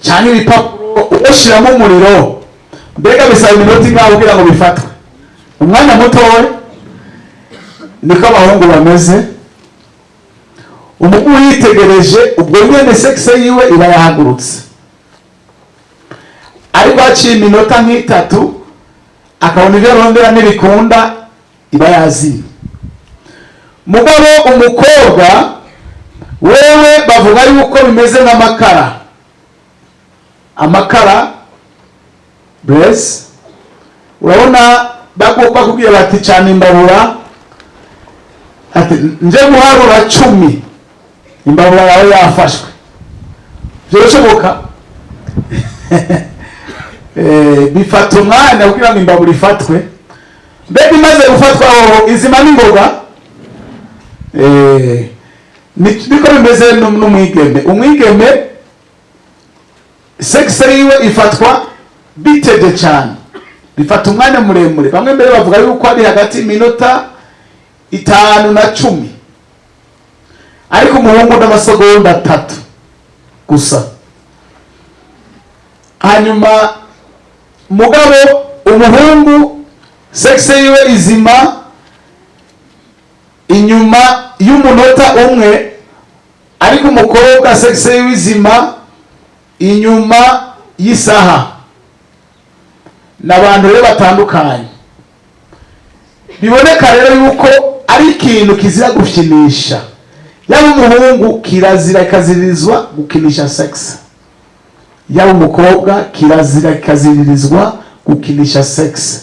cyane ibipapuro ushiramo umuriro mbega bisaba iminota ingaho kugira ngo bifatwe umwanya mutoya. Niko abahungu bameze. Umugore yitegereje ubwo nyene sexe yiwe iba yahagurutse, ariko aciye iminota nk'itatu akabona ibyo arondera n'ibikunda iba yazimye. Mugabo umukobwa wewe bavuga yuko bimeze nk'amakara. Amakara bless urabona bakubwira bati cyane imbabura ati nje guharura 10 imbabura yawe yafashwe byoshoboka. Bifata umwanya kugira ngo imbabura ifatwe. Mbega imaze gufatwa aho izima n'ingoga niko bimeze n'umwigeme. Umwigeme sexe yiwe ifatwa bitede cyane, bifata umwanya muremure. Bamwe mbere bavuga yuko ari hagati minota 5 na 10, ariko umuhungu n'amasegonda 3 gusa. Hanyuma mugabo umuhungu sexe yiwe izima inyuma y'umunota umwe, ariko umukobwa sexe yiwe izima inyuma y'isaha. N'abantu rero batandukanye. Biboneka rero yuko ari ikintu kizira gufyinisha. Yaba umuhungu kirazira ikaziririzwa gukinisha sex, yaba umukobwa kirazira ikaziririzwa gukinisha sex.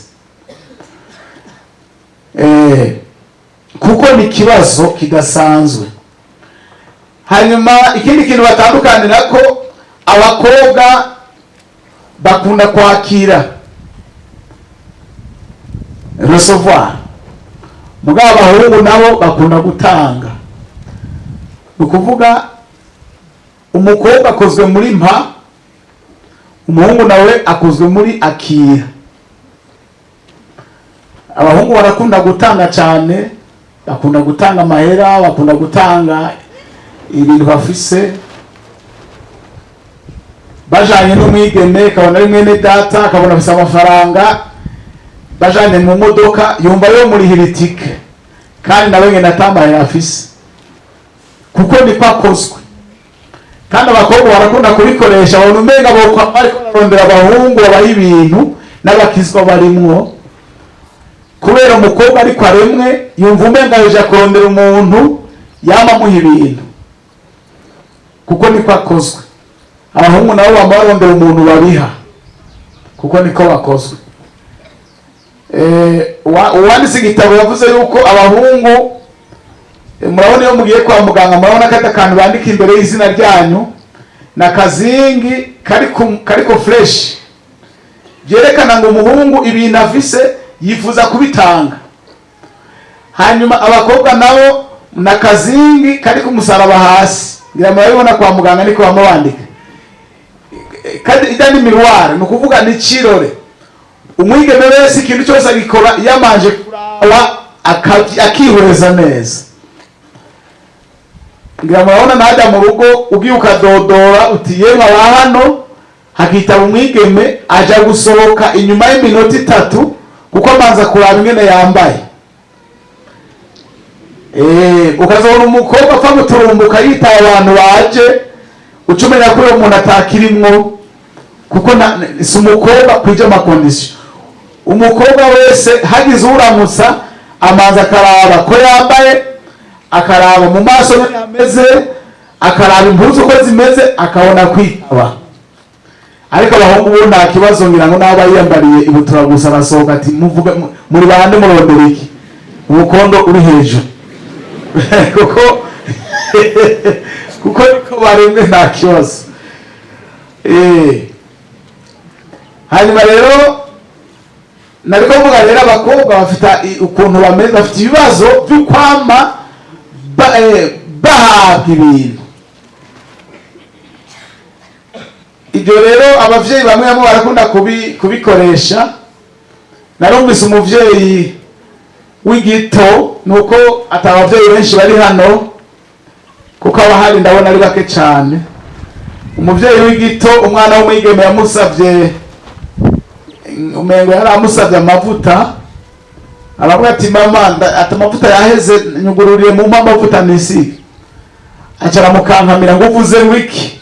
Kuko ni kibazo kidasanzwe. Hanyuma ikindi kintu batandukanira ko abakobwa bakunda kwakira recevoir, mugabo abahungu nabo bakunda gutanga. Nukuvuga umukobwa akozwe muri mpa, umuhungu nawe akozwe muri akira. Abahungu barakunda gutanga cyane, bakunda gutanga amahera, bakunda gutanga ibintu bafise, bajanye n'umwigeme kabona ari mwene data, kabona afise amafaranga, bajanye mu modoka yumva yo muri hiritike, kandi nawe ngene atamahera afise, kuko niko akozwe. Kandi abakobwa barakunda kubikoresha, abantu umenga bariko barondera abahungu babaha ibintu n'abakizwa barimwo, kubera umukobwa ariko aremwe yumva umenga yoja kurondera umuntu yama muha ibintu, kuko niko akozwe. Abahungu nabo bamba barondera umuntu babiha, kuko niko bakozwe. Uwanditse igitabo yavuze yuko abahungu, murabona iyo mugiye kwa muganga murabona kata kantu bandika imbere y'izina ryanyu na kazingi kariko fresh, byerekana ngo umuhungu ibintu afise yifuza kubitanga. Hanyuma abakobwa nabo na kazingi kariko umusaraba hasi, ngira murabibona kwa muganga niko bamubandika. Kandi idani miroir nukuvuga ni cirore. Umwigeme wese ikintu cyose agikora yamanje kuraba akihweza neza. Ngira murabona najya mu rugo ugiye ukadodora uti yewe aba hano, hakitaba umwigeme aja gusohoka inyuma y'iminota 3 kuko amanza kuraba ingene yambaye. Ukazabona umukobwa apfa guturumbuka yitaba abantu baje, ucumenya ko uyo muntu atakirimwo, kuko si umukobwa kwija amakondisiyo. Umukobwa wese hagize uramutsa amanza akaraba ko yambaye, akaraba mu maso yameze, akaraba impuzu uko zimeze, akabona kwitaba. Ariko abahungu bo nta kibazo, ngira ngo naba yiyambariye ibutura gusa basohoka ati muvuga muri bande murondera iki, umukondo uri hejuru. kuko niko baremwe nta kibazo. Hanyuma rero nariko mvuga rero abakobwa bafite ukuntu bameze, bafite ibibazo by'ukwama bahabwa ibintu. Ibyo rero abavyeyi bamwe bamwe barakunda kubikoresha. Narumvise umuvyeyi w'igito, nuko atabavyeyi benshi bari hano kuko abahari ndabona ari bake cyane, umuvyeyi w'igito umwana w'umwigeme yamusavye umengo yari amusavye amavuta, aravuga ati mama ati amavuta yaheze nyugururiye mu amavuta nisige. Acara mukankamira ngo uvuze wiki,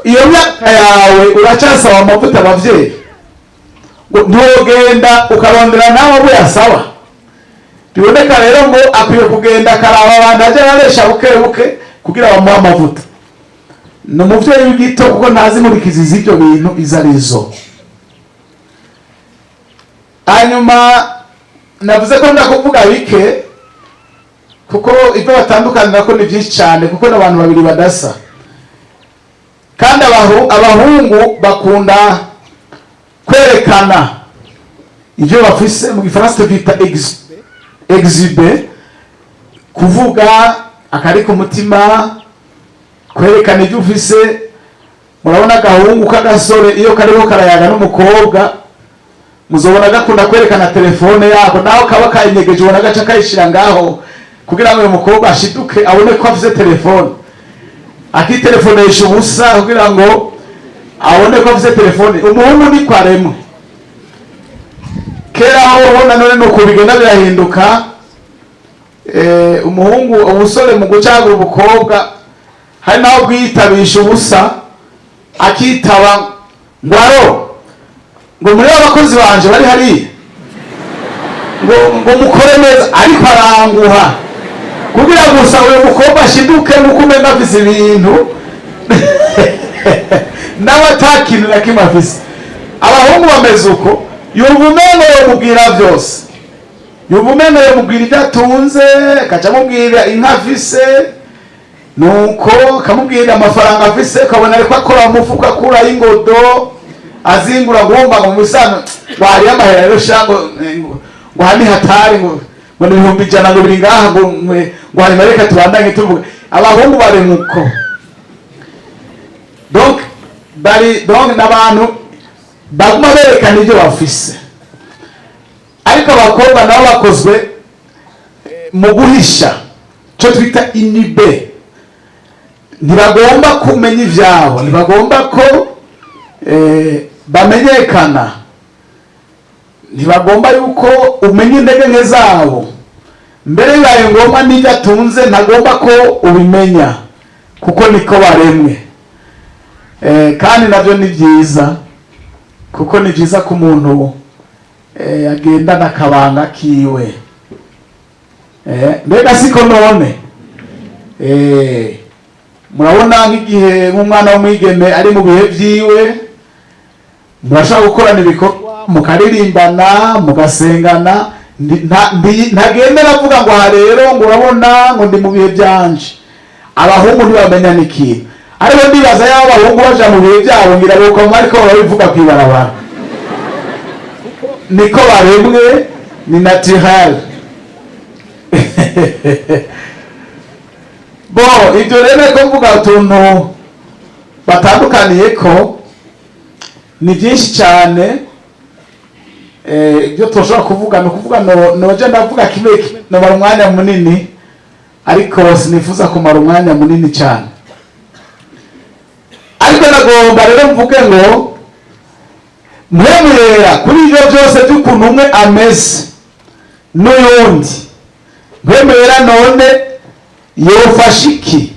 iyo myaka yawe uracasaba amavuta abavyeyi, ntugenda ukarondera nawe abo yasaba. Biboneka rero ngo akwiye kugenda akaraba abantu aje aresha buke kugira bamuhe amavuta. Ni umuvyeyi w'igito kuko ntazi nkurikizi z'ibyo bintu izo arizo. Hanyuma navuze ko ndakuvuga bike kuko ibyo batandukanira ko ni byinshi cyane, kuko n'abantu babiri badasa. Kandi abahungu bakunda kwerekana ibyo bafise, mu gifaransa bita exhibe, kuvuga akari ku mutima, kwerekana ibyo ufise. Murabona agahungu k'agasore iyo kariho karayaga n'umukobwa, muzobona gakunda kwerekana telefone yako, naho kaba kayinyegeje ubona gaca kayishira ngaho kugira ngo uyu mukobwa ashiduke abone ko afise telefone, akitelefonesha ubusa kugira ngo abone ko afise telefone. Umuhungu ni kwaremwe. Kera aho nanone nuko bigenda birahinduka. Umuhungu ubusore mu gucagura ubukobwa hari naho bwitabisha ubusa, akitaba ngwaro ngo muri abakozi banje bari hari ngo mukore neza, ariko aranguha kugira ngo usawe umukobwa ashiduke nuko umenga afise ibintu nawe atakintu na kimwe afise. Abahungu bameze uko, yumva umengo yomubwira vyose, yumva umengo yomubwira ibyo atunze, akaca amubwira inka afise, nuko kamubwira amafaranga afise, ukabona ariko akora mu mufuko akuraho ingodo azingura ngomba ngo musano wari amahera rero shango ngo hani hatari ngo ni 100 ngo biri ngaha ngo hari mareka tubandanye tuvuga. Abahungu bari muko donc n'abantu baguma berekana ibyo bafise, ariko abakobwa nabo bakozwe mu guhisha, cyo twita inibe. Ntibagomba kumenya ivyabo, ntibagomba ko bamenyekana, ntibagomba yuko umenya intege nke zabo. Mbere bibaye ngomba n'ibyo atunze ntagomba ko ubimenya, kuko niko baremwe. Kandi nabyo ni byiza, kuko ni byiza ko umuntu agendana akabanga kiwe. Mbega siko none murabona nk'igihe nk'umwana w'umwigeme ari mu bihe byiwe, murashaka gukorana ibikorwa, mukaririmbana, mugasengana, ntagendera avuga ngo aha rero ngo urabona ngo ndi mu bihe byanje. Abahungu ntibamenya n'ikintu, ariko ndibaza y'abo abahungu baja mu bihe byabo ngira ngo ariko barabivuga kwibarabara, niko baremwe, ni naturel. Bo ibyo rero ko mvuga utuntu batandukaniye ko ni byinshi cyane. Ibyo tushobora kuvuga no kuvuga noje ndavuga kimwe no mara umwanya munini, ariko sinifuza kumara umwanya munini cyane. Ariko nagomba rero mvuge ngo mwemera kuri ibyo byose by'ukuntu umwe ameze n'uyundi, mwemera none yofasha iki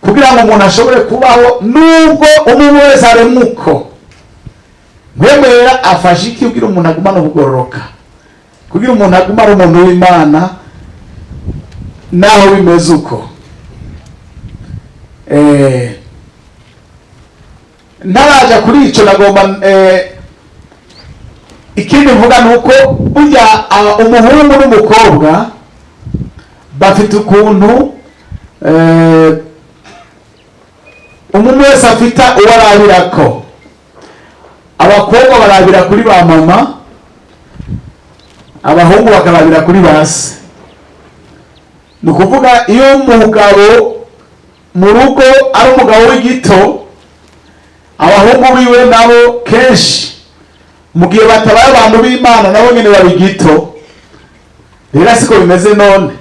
kugira ngo umuntu ashobore kubaho nubwo umwe wese aremuko. Mwemera afasha iki kugira umuntu agumane ubugororoka, kugira umuntu agumane umuntu w'Imana naho bimeze uko. Ntaraja kuri ico nagomba ikindi mvuga nuko burya umuhungu n'umukobwa bafite ukuntu umuntu wese afita uwo arabirako. Abakobwa barabira kuri ba mama, abahungu bakarabira kuri base. Ni ukuvuga iyo umugabo mu rugo ari umugabo w'igito, abahungu biwe nabo kenshi mu gihe batabaye abantu b'Imana nabo nyene babigito. Rero siko bimeze none.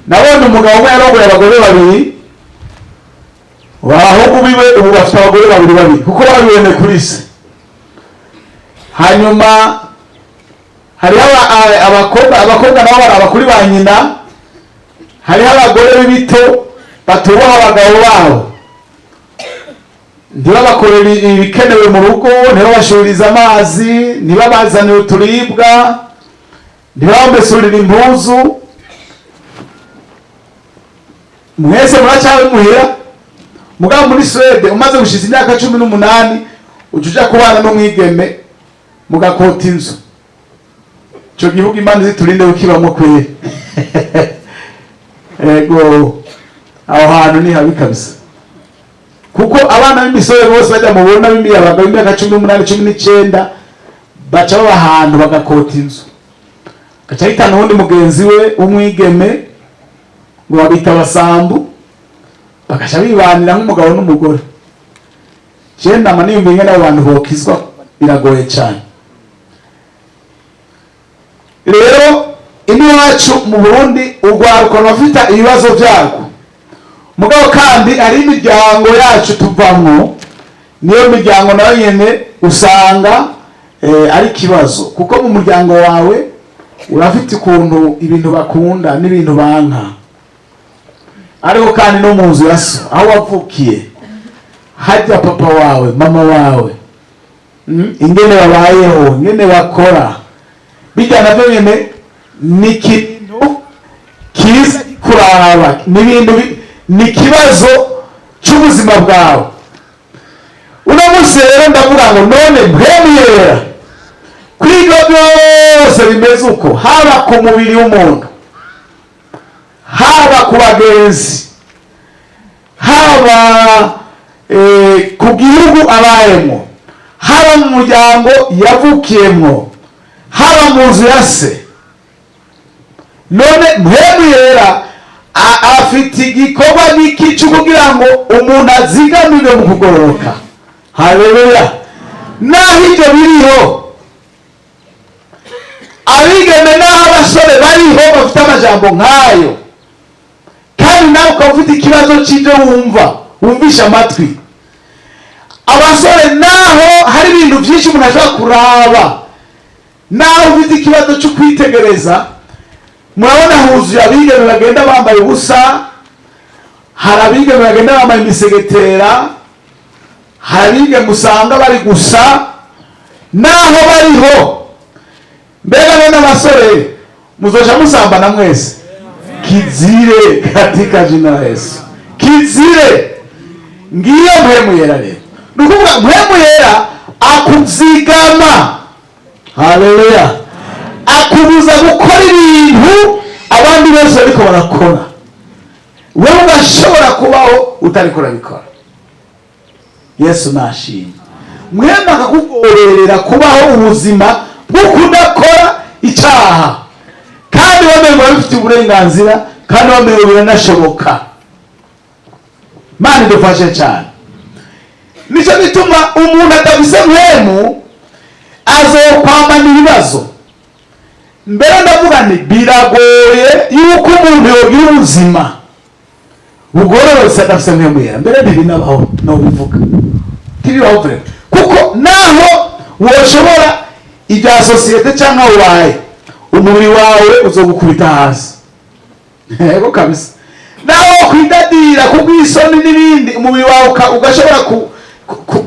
Nabone umugabo umwe yarongoye abagore babiri, abahungu biwe ubu bafite abagore babiri kuko babibone kuri se. Hanyuma hariho abakobwa nabo baraba kuri ba nyina. Hariho abagore b'ibito batubaha abagabo babo, ntibabakorera ibikenewe mu rugo, ntibabashuririza amazi, ntibabazanire uturibwa, ntibabamesurire impuzu. Mwese muracyabimuhira. Mugabo muri Swede umaze gushiza imyaka 18 ujuja kubana n'umwigeme mugakota inzu. Cyo gihugu Imana ziturinde ukibamo kwere. Ego aho hantu ni habi kabisa. Kuko abana b'imisore bose bajya mubona b'imiyabaga b'imyaka 18 19 baca baba ahantu bagakota inzu. Gaca hitana undi mugenzi we umwigeme ngo babita abasambu, bakasha bibanira nk'umugabo n'umugore. Cyenda maniyumva ingene abantu bokizwa biragoye cyane. Rero iwacu mu Burundi urwaruko rufite ibibazo byarwo. Mugabo kandi ari imiryango yacu tuvamwo, niyo miryango nayo nyene usanga ari kibazo, kuko mu muryango wawe urafite ukuntu ibintu bakunda n'ibintu banka. Ariko kandi no mu nzu ya so aho wavukiye, hajya papa wawe mama wawe ingene babayeho, ingene bakora, bijya navyo nyene ni ikintu kiza kuraba, ni ikibazo cy'ubuzima bwawe. Uno munsi rero ndavuga ngo none mpemuyera kwiga byose bimeze uko, haba ku mubiri w'umuntu, haba ku bagenzi, haba ku gihugu abayemo, haba mu muryango yavukiyemo, haba mu nzu ya se. None mpemuyera afite igikorwa n'iki cyo kugira ngo umuntu azigamire mu kugororoka. Haleluya. Naho ibyo biriho, abigeme n'abasore bariho bafite amajambo nk'ayo, kandi nawe ukaba ufite ikibazo cy'ibyo wumvisha amatwi. Abasore naho hari ibintu byinshi umuntu ashobora kuraba, naho ufite ikibazo cyo kwitegereza. Murabona huzuye abigeme bagenda bambaye ubusa, hari abigeme bagenda bambaye imisegetera, hari abigeme usanga bari gusa, naho bariho. Mbega none abasore muzoja musambana mwese? Kizire katika jina la Yesu, kizire. Ngiyo mpemuyera rero, nukuvuga mpemuyera akuzigama. Haleluya. Akubuza gukora ibintu abandi bose bariko barakora, wewe ugashobora kubaho utariko urabikora. Yesu nashimye. Mwema akakugororera kubaho ubuzima bwo kudakora icyaha, kandi wamengo bafite uburenganzira, kandi wamengo biranashoboka. Mani dufashe cyane. Nico bituma umuntu adafise mpemu azokwamana ibibazo. Mbere ndavuga nti biragoye yuko umuntu yogira ubuzima bugororotse adafise mpemuyera. Mbere ntibinabaho no bivuga tibibaho vrema, kuko naho woshobora ibya sosiyete cyangwa ubaye, umubiri wawe uzogukubita hasi. Ego kabisa. Naho kwidadira kubwisoni n'ibindi, umubiri wawe ugashobora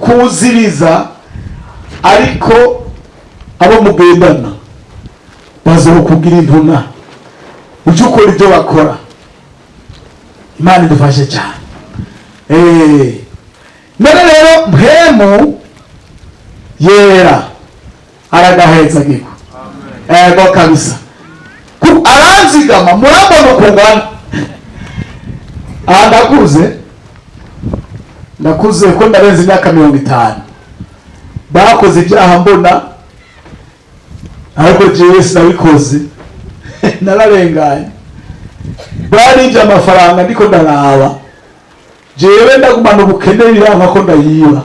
kuwuziriza, ariko abo mugendana bazokubwira intuna ujye ukora ibyo bakora. Imana idufashe cyane. None rero mpemu yera aragaheza giko. Ego kabisa. Aranzigama murabona ukungana. Ndakuze ko ndarenze imyaka 50. Bakoze ibyaha mbona, ariko jewe sinabikoze. Nararenganye. Barije amafaranga ndiko ndaraba, jewe ndagumana ubukene biranga ko ndayiba.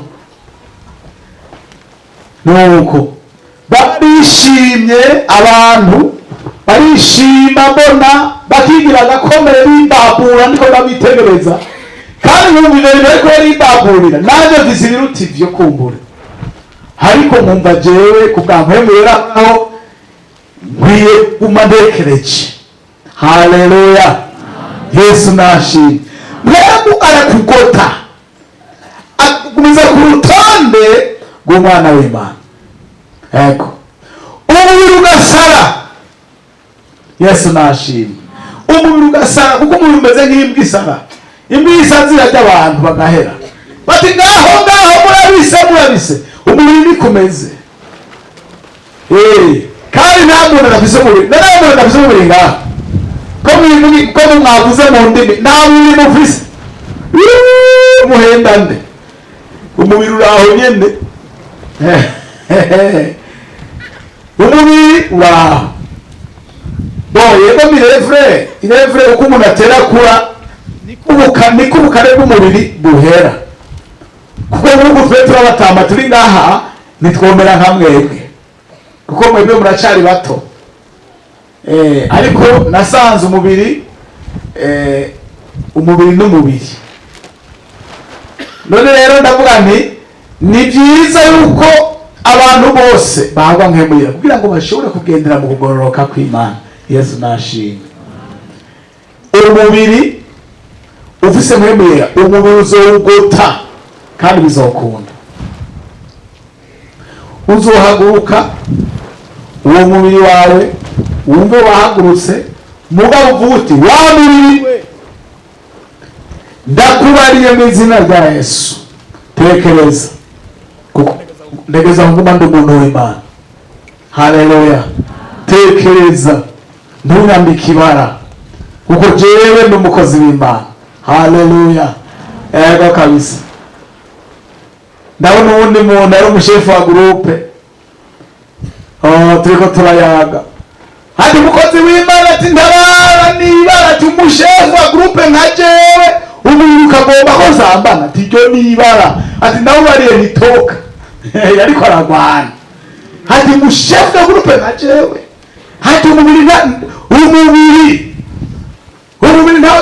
Nuko barishimye, abantu barishima mbona bakigira gakomere bimbabura, ndiko ndabitegereza. kandi mwumva ibintu ariko yaribagurira nanjye mvise ibiruta ivyo kumbura, ariko mwumva jewe kubwampemurera aho nkwiye guma ndekereje. Haleluya, Yesu nashimye. Mwemu arakugota akugumiza ku rutonde rw'umwana w'Imana. Ego umubiri ugasara, Yesu nashimye. Umubiri ugasara kuko umubiri umeze nk'imbwa isara. Imbwa isazi irarya abantu bagahera bati ngaho murabise. Umubiri nikumeze kandi nta muntu adafise umubiri, nta muntu adafise umubiri ngaho ko mwavuze mu ndimi nta mubiri mufise muhenda nde, umubiri uraho nyene umubiri uraho yego irevre uko umuntu atera kura niko ubukare bw'umubiri buhera, kuko nk'uko twe turabatama turi ngaha nitwomera nka mwebwe kuko mwebwe muracari bato. Ariko nasanze umubiri n'umubiri. None rero ndavuga nti ni byiza yuko abantu bose bahagwa nk'emuyera kugira ngo bashobore kugendera mu kugororoka kw'Imana. Yesu nashimye. Umubiri ufise nk'emuyera, umubiri uzowugota kandi bizokunda. Uzohaguruka uwo mubiri wawe wumve wahagurutse, mugabo uvuga uti wa mubiri we ndakubariye mu izina rya Yesu, tekereza kuko ndegeza nguma ndi umuntu w'Imana. Haleluya, tekereza ntunyambike ibara kuko jewe ndi umukozi w'Imana. Haleluya, ego kabisa. Ndabona uwundi muntu ari umushefu wa groupe, turiko turayaga hati umukozi w'Imana ati ntabara nibara, ati umushefu wa groupe nka jewe umubiri ukagomba ko zambana, ati ryo nibara, ati ndawubariye nitoka yariko aragwana, hati umushefu wa groupe nka jewe, hati umubiri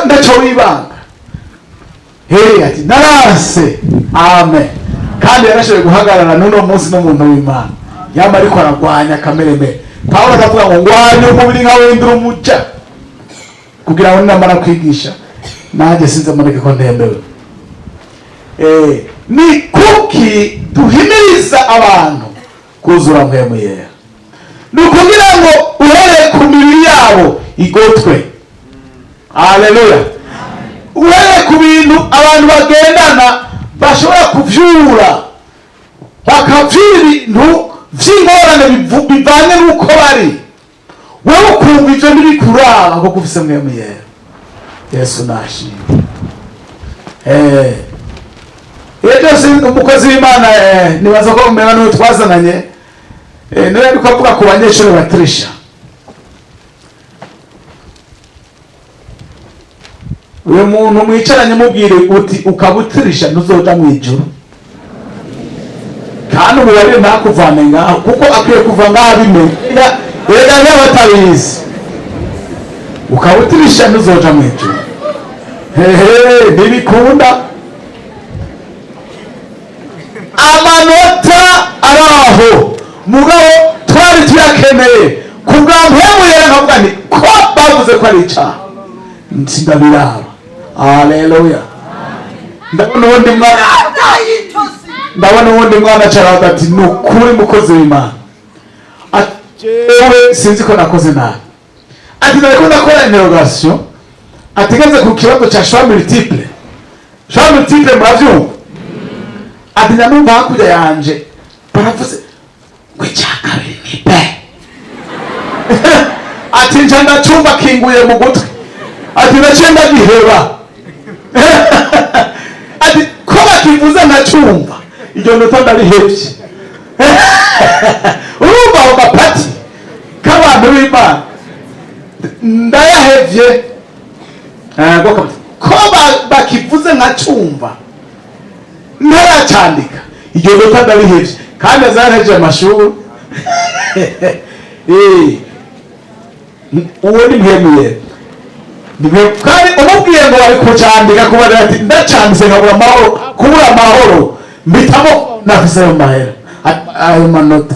ndaco wibanga. Ati narase. Amen. Kandi yarashoboye guhagarara n'uno munsi n'umuntu w'Imana yama ariko aragwanya kameremere. Pawulo akavuga ngo ngwanye umubiri nka wendura umuja kugira ngo namara kwigisha nanjye sinze mureke ko ndembewe. Ni kuki duhimiriza abantu kuzura mpemu yera? Ni ukugira ngo uhereye ku mibiri yabo igotwe. Haleluya. Uhereye ku bintu abantu bagendana bashobora kuvyura bakavyura ibintu vy'ingorane bivanye n'uko bari, wowe ukumva ivyo ntibikuraba kuko ufise mpemu yera. Yesu nashimye. Byose umukozi w'Imana nibaza ko mbega n'uwo twazananye niwe ariko avuga ku banyeshuri batirisha. Uyu muntu mwicaranye mubwire uti ukabutirisha ntuzoja mu ijuru, kandi umubare ntakuvane ngaho kuko akwiye kuva ngaho abimenya. Erega niba batabizi ukabutirisha ntuzoja mu ijuru. Ntibikunda. Amanota araho mugabo twari tuyakeneye kubwa mpemu yera, nkavuga nti ko bavuze ko ari icaha nsindabiraba. Haleluya. Ndabona uwundi mwana acara ati ni ukuri mukozi w'Imana, ati jewe sinzi ko nakoze nabi, ati nariko ndakora interrogation, atigeze ku kibazo ca choix multiple. Choix multiple muravyumva? Ati nanumva hakurya yanje baravuze ngo icyakabiri ni be. Ati nja ndacumba kinguye mu gutwi, ati naciye ndagiheba. Ati ko bakivuze ntacumva iryo nota ndarihevye. Urumva aho gapati k'abantu b'Imana ndayahevye. Ko bakivuze ntacumva ntaracandika iryo nota ndarihevye, kandi azaraheje amashuri. Uwo ni mpemu yera. kandi umubwiye ngo bari kucandika kubarira ati ndacanditse nkabura amahoro, kubura amahoro mbitamo nafise ayo mahera ayo manota.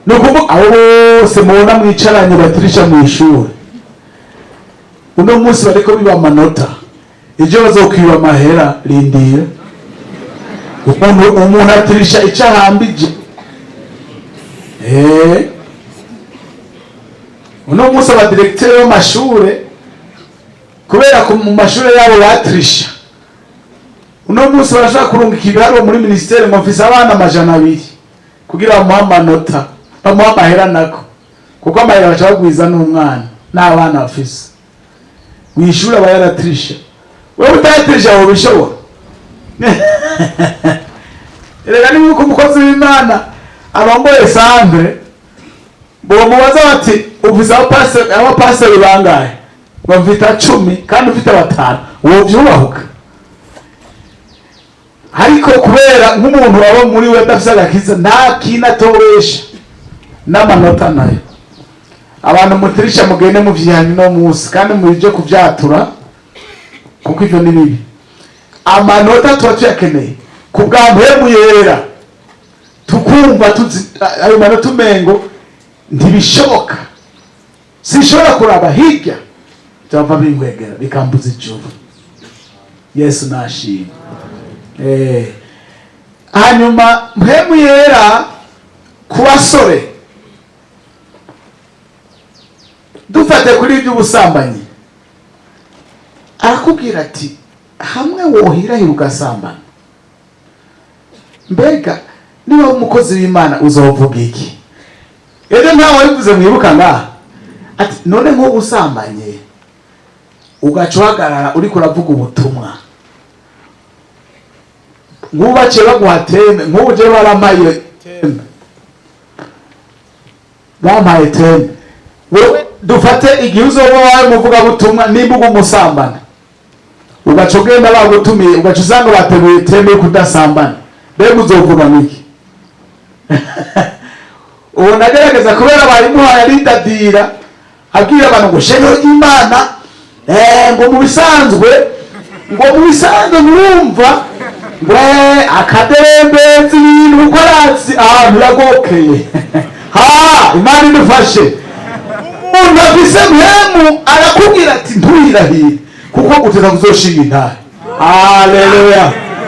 Nukuvuga abo bose mubona mwicaranye batirisha mu ishuri uno munsi bariko biba amanota, ejo bazokwiba amahera. Rindira umuntu atirisha ico ahambije. Uno munsi abadirekiteri b'amashure kubera ko mu mashure yabo batirisha, uno munsi barashaka kurungika ibiharuro muri ministeri ngo mfise abana 200 kugira bamuhe amanota, bamuhe amahera nako, kuko amahera baca bagwiza n'umwana n'abana bafise mw'ishuri aba yaratirisha. Wewe utayatirisha wowe bishobora? Erega ni uko umukozi w'Imana arongoye Sandre bomubaza bati ufise abapaseri bangahe, ngo mfite 10 kandi ufite 5, wowe vyubahuka? Ariko kubera nk'umuntu waba muri we adafise agakiza nta kintu atobesha n'amanota nayo. Abantu mutirisha mugende mu vyihanye no munsi kandi mubije kuvyatura kuko ivyo ni bibi. Amanota tuba tuyakeneye kubwa mpemu yera, tukumva ayo manota umengo ntibishoboka, sinshobora kuraba hirya byava bingwegera bikambuza ijuru. Yesu nashimwe. Hanyuma mpemu yera ku basore, dufate kuri iby'ubusambanyi, arakubwira ati hamwe wohirahira ugasambana, mbega niba umukozi w'Imana uzovuga iki? Ejo ntawe wabivuze mwibuka ngaha ati none nko usambanye ugaca uhagarara uriko uravuga ubutumwa, ngubace baguha teme, nk'ubu je barampaye teme, bampaye teme. Wewe dufate igihe uzoba wawe muvuga butumwa nimbuga umusambana, ugaca ugenda bagutumiye ugaca usanga bateguye teme yo kudasambana, mbega uzovuga niki? Ubu nagerageza kubera barimuhaye aridadira abwira abantu ngo sheno Imana ngo mu bisanzwe mwumva ngo akadembezi ibintu uko arazi ahantu yagokeye. Imana idufashe. Umuntu afise mpemu arakubwira ati ntuyirahire kuko uteza kuzoshinga intare. Haleluya.